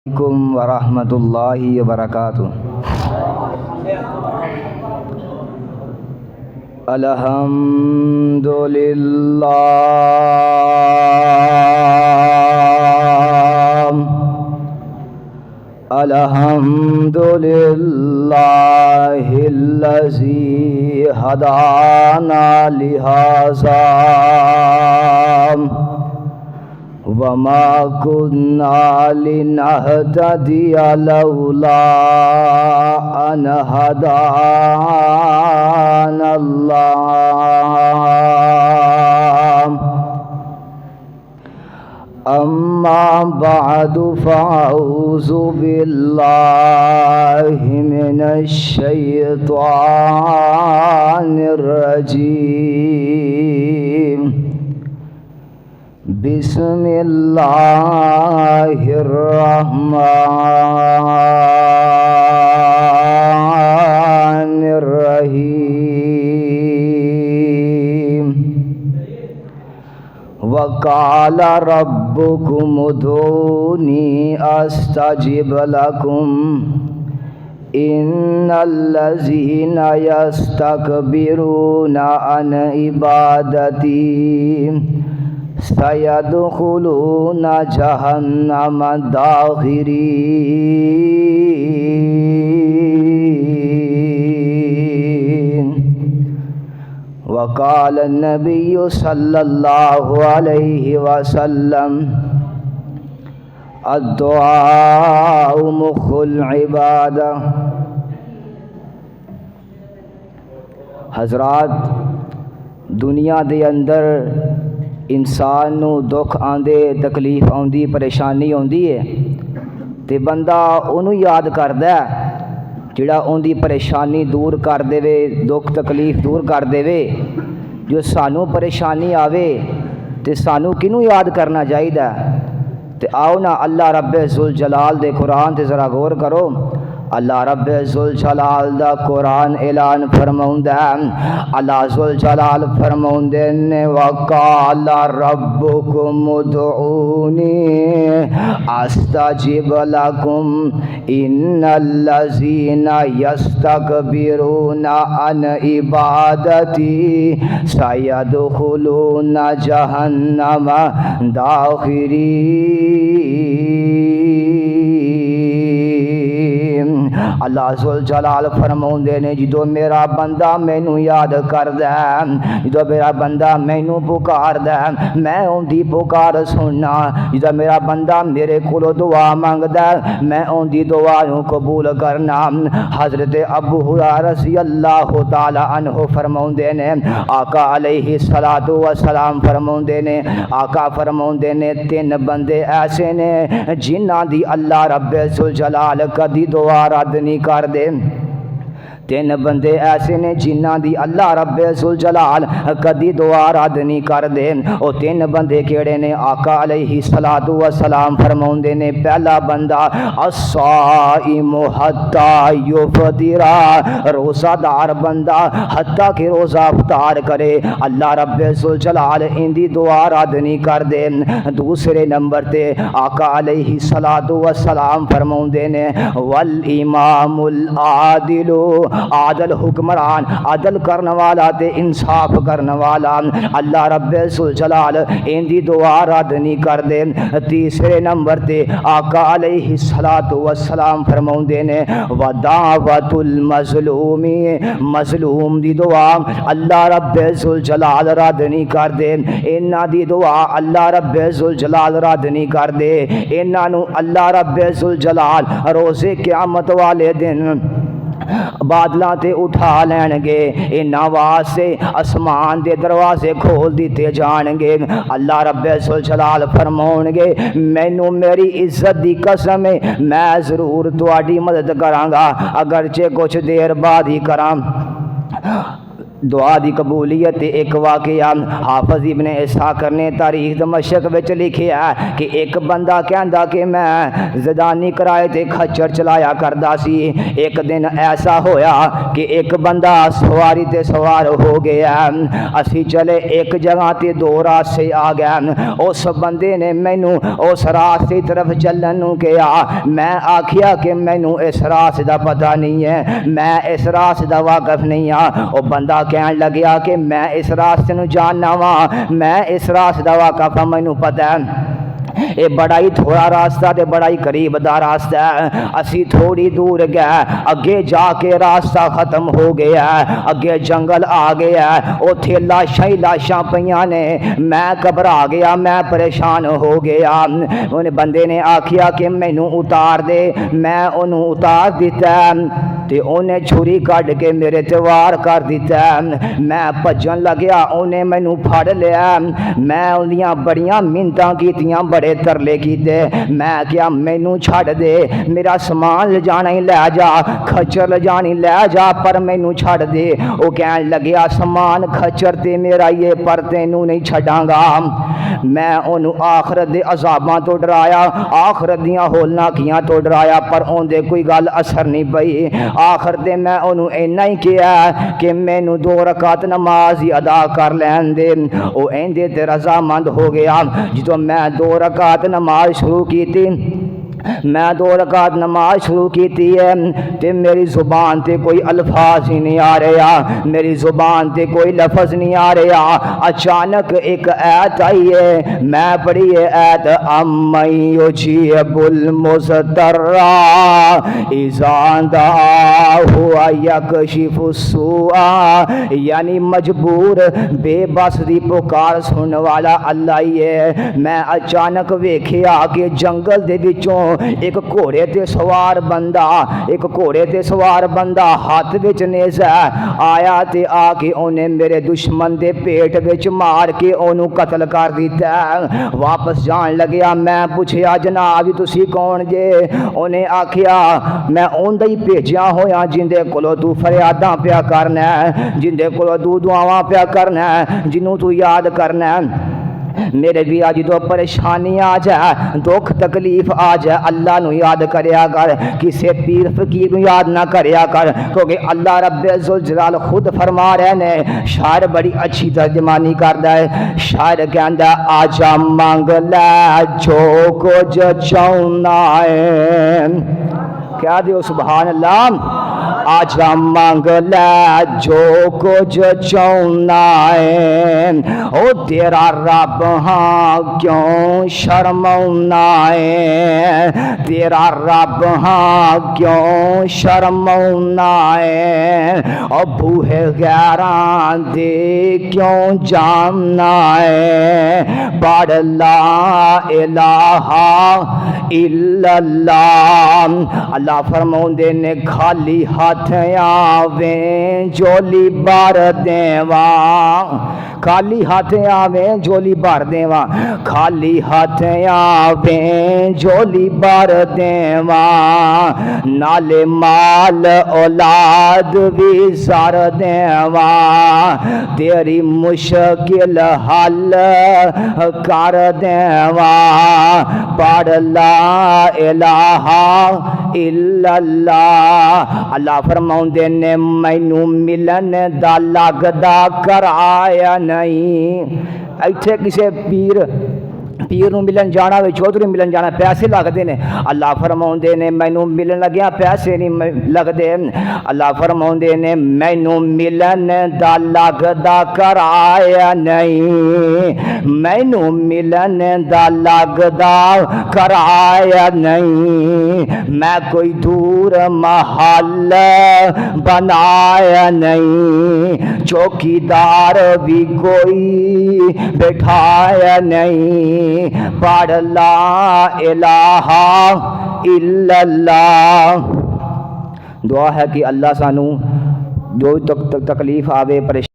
अलैकुम वरहमतुल्लाहि वबरकातुह। अल्हम्दुलिल्लाहिल्लज़ी हदाना लिहाज़ा वमा कुन्ना लिनहतदिया लौला अन हदानल्लाह। अम्मा बअदु फ़अऊज़ु बिल्लाहि मिनश शैतानिर रजीम। बिस्मिल्लाहिर्रहमानिर्रहीम। वक़ाल रब्बुकुम उदूनी अस्तजिब लकुम इन्नल्लज़ीना यस्तकबिरूना अन इबादती सयदखुलूना जहन्नम दाखिरीन। वक़ाल नबिय्यु सल्लल्लाहु अलैहि वसल्लम अद्दुआउ मुख़ुल इबादा। हज़रात, दुनिया दे अंदर इंसान नू दुख आंदे, तकलीफ आउंदी, परेशानी आउंदी है ते बंदा उन्होंने याद करदा जिहड़ा उनकी परेशानी दूर कर देवे, दुख तकलीफ दूर कर देवे। जो सानू परेशानी आवे ते सानू किनू याद करना चाहिए। ते आओ ना अल्लाह रब्बे ज़ुल जलाल दे कुरान ते ज़रा गौर करो। अल्लाह रब्बे ज़ुल जलाल दा कुरान ऐलान फरमाउंदा है। अल्लाह ज़ुल जलाल फरमाउंदे ने वक़ाल रब्बुकुम उदऊनी अस्तजिब लकुम इन्नल्लज़ीना यस्तकबिरूना अन इबादती सयदखुलूना जहन्नम दाखिरीन। अल्लाह ज़ुल जलाल फरमाउंदे ने जो मेरा बंदा मैनू याद करदा है, जो मेरा बंदा मैनू पुकारदा है, मैं उनकी पुकार सुनना। जो मेरा बंदा मेरे कोलों दुआ मंगदा है, मैं उनकी दुआ नू कबूल करना। हज़रत अबू हुरैरा रज़ियल्लाहु ताला अन्हु फरमाउंदे ने आका अलैहि सलातु व सलाम फरमाउंदे ने, आका फरमाउंदे ने तीन बंदे ऐसे ने जिन्हां दी अल्लाह रब्बे ज़ुल जलाल कदी दुआ रद्द नहीं कर दे। तीन बंदे ऐसे ने जिन्हां दी अल्लाह रब्बे ज़ुल जलाल कदी दुआ रद्द नहीं कर दे। वो तीन बंदे केड़े ने? आका अलैहि सलातु व सलाम फरमाउंदे ने पहला बंदा अस्साइमु हत्ता युफ़तिरा, रोज़ादार बंदा हत्ता के रोज़ा अफ्तार करे, अल्लाह रब्बे ज़ुल जलाल इंदी दुआ रद्द नहीं कर दे। दूसरे नंबर ते आका अलैहि सलातु व सलाम फरमाउंदे ने वल इमामुल आदिलु, आदल हुक्मरान, आदल करने वाला ते इंसाफ करने वाला, अल्लाह रब्बे ज़ुल जलाल इंदी दुआ रद्द नहीं कर दे। तीसरे नंबर ते आका अलैहि सलातु व सलाम फरमाउंदे ने वदावतुल मज़लूमी, मज़लूम दी दुआ अल्लाह रब्बे ज़ुल जलाल रद्द नहीं कर दे। इन्हां दी दुआ अल्लाह रब्बे ज़ुल जलाल रद्द नहीं कर दे। इन्हां नू अल्लाह रब्बे ज़ुल जलाल रोज़े क़यामत वाले दिन बादलों ते उठा लैणगे। इन्हां वास्ते आसमान दे दरवाजे खोल दिते जाणगे। अल्लाह रब्बे ज़ुल जलाल फरमाउणगे मैनू मेरी इज्जत दी कसम है, मैं ज़रूर तुहाडी मदद करांगा, अगरचे कुछ देर बाद ही करां। दुआ की कबूलीयत एक वाकया हाफिज इब्ने इसहाक ने तारीख दमशक विच लिखिया कि एक बंदा कहंदा कि मैं ज़दानी किराए ते खच्चर चलाया करदा सी। एक दिन ऐसा होया कि एक बंदा सवारी ते सवार हो गया। असी चले एक जगह ते दो रास्ते आ गए। उस बंदे ने मैनू उस रास्ते की तरफ चलने नू कहा। मैं आखिया कि मैनू इस रास्ते का पता नहीं है, मैं इस रास्ते का वाकफ नहीं हाँ। वह बंदा कहन लग्या कि मैं इस रास्ते नू जानना वा, मैं इस रास्ते का वाकफ हाँ, मैनू पता है। ये बड़ा ही थोड़ा रास्ता ते बड़ा ही करीब दा रास्ता है। असी थोड़ी दूर गए, अगे जाके रास्ता खत्म हो गया, अगे जंगल आ गया, उथे लाशां ही लाशां पईयां ने। मैं घबरा गया, मैं परेशान हो गया। उन बंदे ने आखिया कि मैनू उतार दे। मैं उन्होंने उतार दिता ते उन्हें छुरी कढ़ के मेरे ते वार कर दिता। मैं भजन लग्या, उन्हें मैनू फड़ लिया। मैं उन्दियां बड़ियां मिन्नतां कीतियां, बड़े तरले कीते। मैं क्या मैनू छड़ दे, मेरा समान ले जाना ही लै जा, खच्चर ले जानी लै जा, पर मैनू छड़ दे। वो कहन लग्या समान खच्चर ते मेरा ये, पर तेनू नहीं छड़ांगा। मैं उन्होंने आखरत दे अजाबां तो डराया, आखरत दियां होलनाकियां तो डराया, पर उनदे कोई गल असर नहीं पई। आखिर ते मैं उन्होंने इन्ना ही कहा कि मैनू 2 रकात नमाज ही अदा कर लैन दे। वो इंदे ते रजामंद हो गया। जो मैं 2 रकात नमाज शुरू की थी, मैं 2 रकात नमाज शुरू की है ते मेरी ज़ुबान ते कोई अल्फाज ही नहीं आ रहा, मेरी ज़ुबान ते कोई लफज नहीं आ रहा। अचानक एक ऐत आई है, मैं पढ़ी है ऐत अम्मन युजीबुल मुज़्तर्रा इज़ा दअाहु यकशिफुस्सूआ, यानी मजबूर बेबस दी पुकार सुनने वाला अल्लाह ही है। मैं अचानक वेखिया कि जंगल दे विचों एक घोड़े ते सवार बंदा, एक घोड़े ते सवार बंदा हाथ विच नेज़ा आया ते आके उन्हें मेरे दुश्मन दे पेट विच मार के उन्हों कतल कर दिता। वापस जान लग्या। मैं पूछया जनाब तुसी कौन जे? उन्हें आखिया मैं उंदा ही भेजिया होया जिंदे कोलों तू फरियादां पिया करना, जिंदे कोलों तू दुआवां पिया करना, जिन्हों तू याद करना। मेरे भी आज तो परेशानी आ जाए, दुख तकलीफ आ जाए, अल्लाह नू याद करया कर, किसी पीर फकीर नू याद ना करया कर, क्योंकि अल्लाह रब्बे जुल जलाल खुद फरमा रहे ने। शायर बड़ी अच्छी तर्जमानी करता है। शायर कहता आजा मंग लै जो कुछ चाहुंदा है, क्या दियो सुभान अल्लाह। आजा मंग लै जो कुछ चाहुंदा है, ओ तेरा रब हाँ क्यों शर्माउंदा है, तेरा रब हाँ क्यों शर्माउंदा है, ओ बूहे गैरां दे क्यों जाना है, पढ़ ला इलाहा इल्लल्लाह। अल्लाह फरमाउंदे ने खाली हाथ आवे झोली भर देवा, खाली हाथ आवे झोली भर देवा, खाली हाथ आवे झोली भर देवा, नाले माल औलाद भी सर देवा, तेरी मुश्किल हल कर देवा, पढ़ ला इलाहा इल्लल्लाह। अल्लाह फरमाउंदे ने मैनू मिलन दा लगदा कराया नहीं। इत्थे किसे पीर नू मिलन जाना वे, चौधरी मिलन जाना पैसे लगते ने। अल्लाह फरमाउंदे ने मैनू मिलन लग्या पैसे नहीं लगते। अल्लाह फरमाउंदे ने मैनू मिलन दा लगदा कराया नहीं, मैनू मिलन दा लगदा कराया नहीं, मैं कोई दूर महल बनाया नहीं, चौकीदार भी कोई बैठाया नहीं, पढ़ ला इलाहा इल्लल्लाह। दुआ है कि अल्लाह सानू जो तकलीफ आवे परेशान